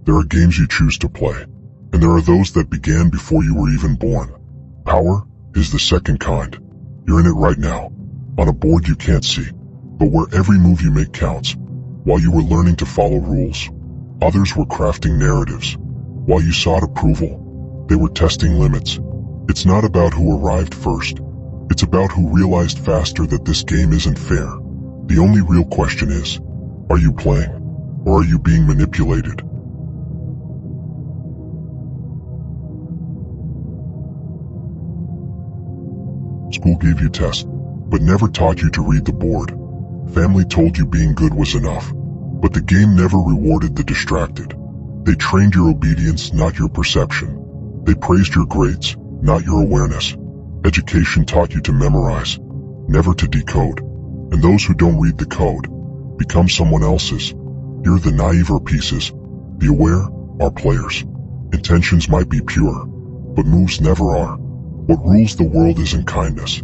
There are games you choose to play, and there are those that began before you were even born. Power is the second kind. You're in it right now, on a board you can't see, but where every move you make counts. While you were learning to follow rules, others were crafting narratives. While you sought approval, they were testing limits. It's not about who arrived first. It's about who realized faster that this game isn't fair. The only real question is, are you playing, or are you being manipulated? School gave you tests, but never taught you to read the board. Family told you being good was enough, but the game never rewarded the distracted. They trained your obedience, not your perception. They praised your grades, not your awareness. Education taught you to memorize, never to decode. And those who don't read the code become someone else's. You're the naive pieces. The aware are players. Intentions might be pure, but moves never are. What rules the world isn't kindness.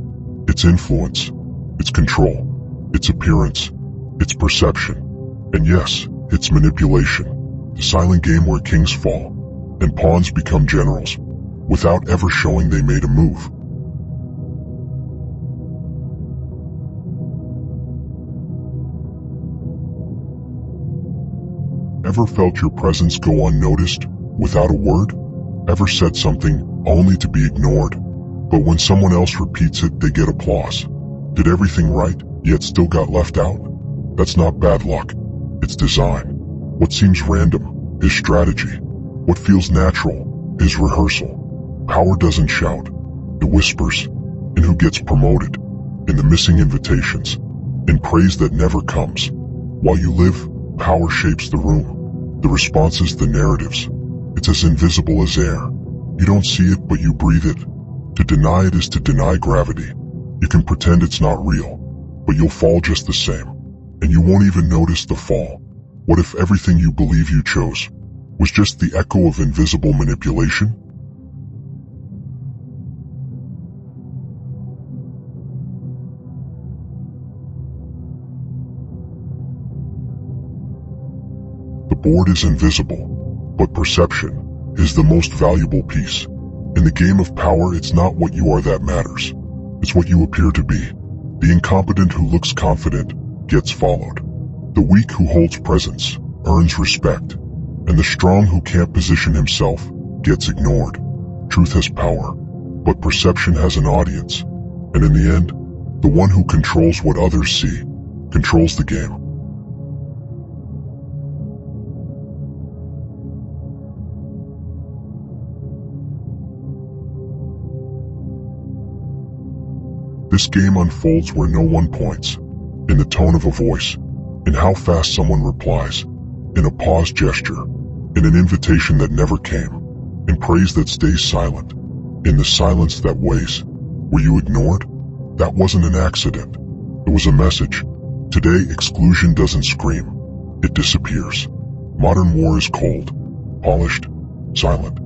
It's influence. It's control. It's appearance. It's perception. And yes, it's manipulation. The silent game where kings fall and pawns become generals without ever showing they made a move. Ever felt your presence go unnoticed, without a word? Ever said something only to be ignored, but when someone else repeats it, they get applause? Did everything right, yet still got left out? That's not bad luck. It's design. What seems random is strategy. What feels natural is rehearsal. Power doesn't shout. It whispers. In who gets promoted, in the missing invitations, in praise that never comes. While you live, power shapes the room. The responses, the narratives. It's as invisible as air. You don't see it, but you breathe it. To deny it is to deny gravity. You can pretend it's not real, but you'll fall just the same. And you won't even notice the fall. What if everything you believe you chose was just the echo of invisible manipulation? The board is invisible, but perception is the most valuable piece. In the game of power, it's not what you are that matters. It's what you appear to be. The incompetent who looks confident gets followed. The weak who holds presence earns respect. And the strong who can't position himself gets ignored. Truth has power, but perception has an audience. And in the end, the one who controls what others see controls the game. This game unfolds where no one points, in the tone of a voice, in how fast someone replies, in a paused gesture, in an invitation that never came, in praise that stays silent, in the silence that weighs. Were you ignored? That wasn't an accident. It was a message. Today, exclusion doesn't scream. It disappears. Modern war is cold, polished, silent.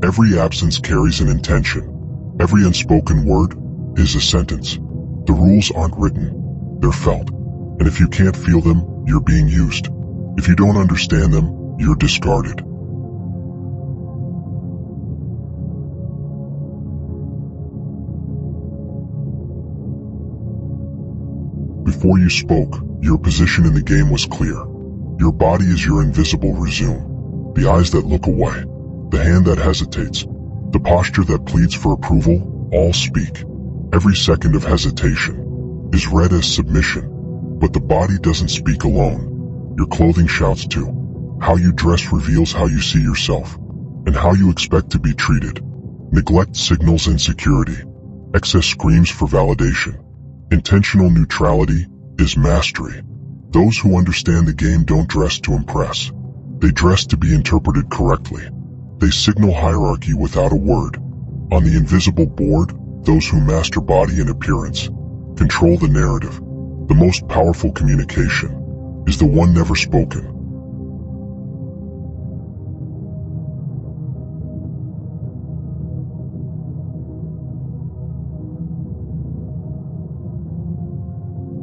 Every absence carries an intention. Every unspoken word is a sentence. The rules aren't written, they're felt. And if you can't feel them, you're being used. If you don't understand them, you're discarded. Before you spoke, your position in the game was clear. Your body is your invisible resume. The eyes that look away, the hand that hesitates, the posture that pleads for approval, all speak. Every second of hesitation is read as submission, but the body doesn't speak alone. Your clothing shouts too. How you dress reveals how you see yourself, and how you expect to be treated. Neglect signals insecurity. Excess screams for validation. Intentional neutrality is mastery. Those who understand the game don't dress to impress. They dress to be interpreted correctly. They signal hierarchy without a word. On the invisible board, those who master body and appearance control the narrative. The most powerful communication is the one never spoken.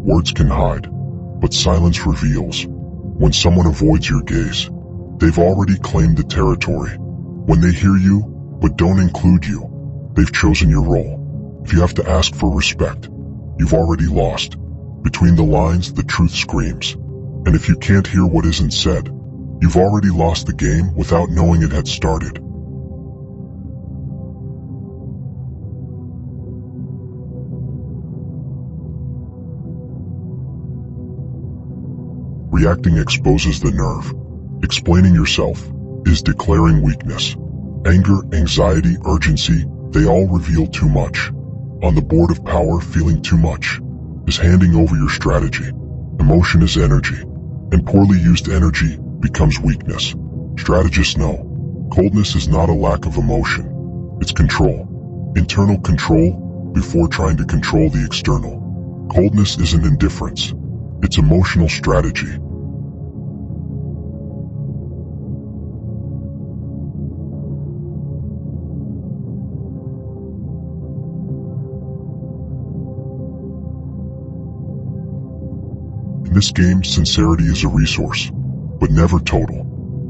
Words can hide, but silence reveals. When someone avoids your gaze, They've already claimed the territory. When they hear you, but don't include you, they've chosen your role. If you have to ask for respect, you've already lost. Between the lines, the truth screams. And if you can't hear what isn't said, you've already lost the game without knowing it had started. Reacting exposes the nerve. Explaining yourself is declaring weakness. Anger, anxiety, urgency, they all reveal too much. On the board of power, feeling too much is handing over your strategy. Emotion is energy, and poorly used energy becomes weakness. Strategists know coldness is not a lack of emotion, it's control. Internal control before trying to control the external. Coldness isn't indifference, it's emotional strategy. In this game, sincerity is a resource, but never total.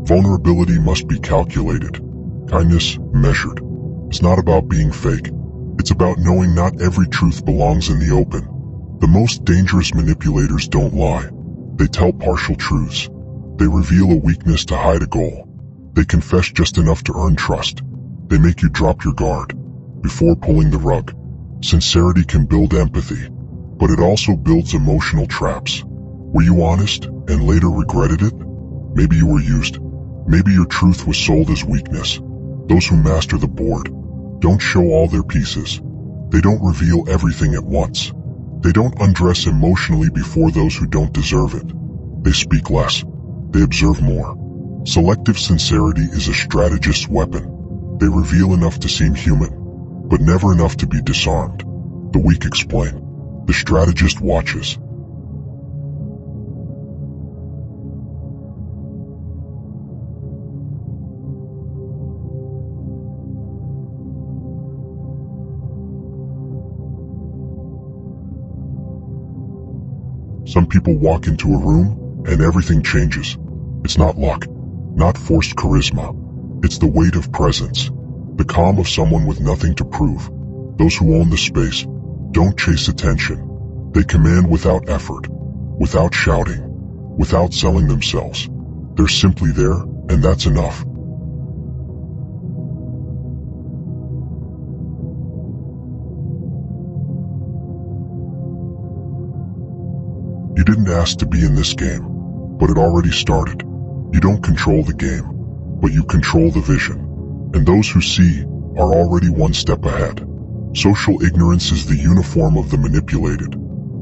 Vulnerability must be calculated. Kindness, measured. It's not about being fake. It's about knowing not every truth belongs in the open. The most dangerous manipulators don't lie. They tell partial truths. They reveal a weakness to hide a goal. They confess just enough to earn trust. They make you drop your guard before pulling the rug. Sincerity can build empathy, but it also builds emotional traps. Were you honest and later regretted it? Maybe you were used. Maybe your truth was sold as weakness. Those who master the board don't show all their pieces. They don't reveal everything at once. They don't undress emotionally before those who don't deserve it. They speak less. They observe more. Selective sincerity is a strategist's weapon. They reveal enough to seem human, but never enough to be disarmed. The weak explain. The strategist watches. Some people walk into a room and everything changes. It's not luck, not forced charisma. It's the weight of presence, the calm of someone with nothing to prove. Those who own the space don't chase attention. They command without effort, without shouting, without selling themselves. They're simply there, and that's enough. You didn't ask to be in this game, but it already started. You don't control the game, but you control the vision. And those who see are already one step ahead. Social ignorance is the uniform of the manipulated.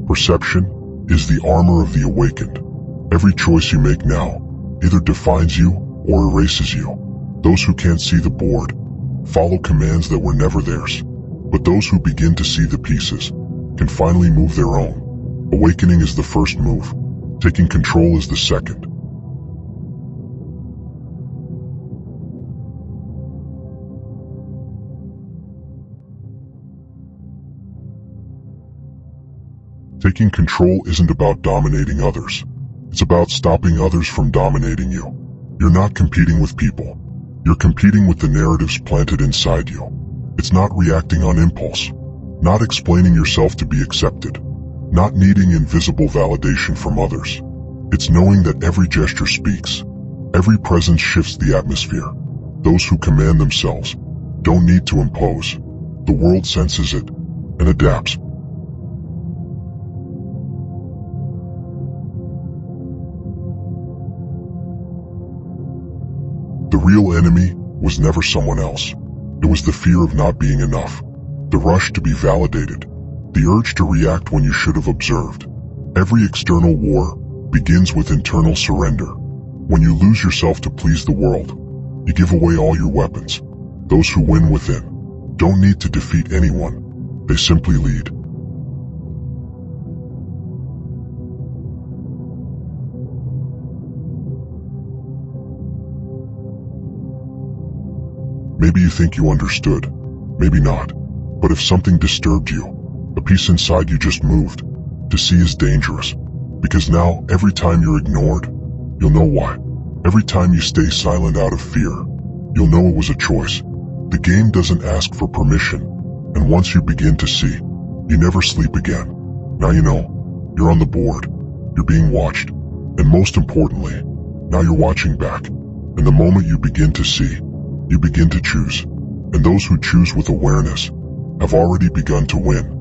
Perception is the armor of the awakened. Every choice you make now either defines you or erases you. Those who can't see the board follow commands that were never theirs. But those who begin to see the pieces can finally move their own. Awakening is the first move. Taking control is the second. Taking control isn't about dominating others. It's about stopping others from dominating you. You're not competing with people. You're competing with the narratives planted inside you. It's not reacting on impulse, not explaining yourself to be accepted, not needing invisible validation from others. It's knowing that every gesture speaks. Every presence shifts the atmosphere. Those who command themselves don't need to impose. The world senses it and adapts. The real enemy was never someone else. It was the fear of not being enough, the rush to be validated, the urge to react when you should have observed. Every external war begins with internal surrender. When you lose yourself to please the world, you give away all your weapons. Those who win within don't need to defeat anyone. They simply lead. Maybe you think you understood, maybe not. But if something disturbed you, a piece inside you just moved. To see is dangerous, because now every time you're ignored, you'll know why. Every time you stay silent out of fear, you'll know it was a choice. The game doesn't ask for permission, and once you begin to see, you never sleep again. Now you know, you're on the board, you're being watched, and most importantly, now you're watching back. And the moment you begin to see, you begin to choose. And those who choose with awareness have already begun to win.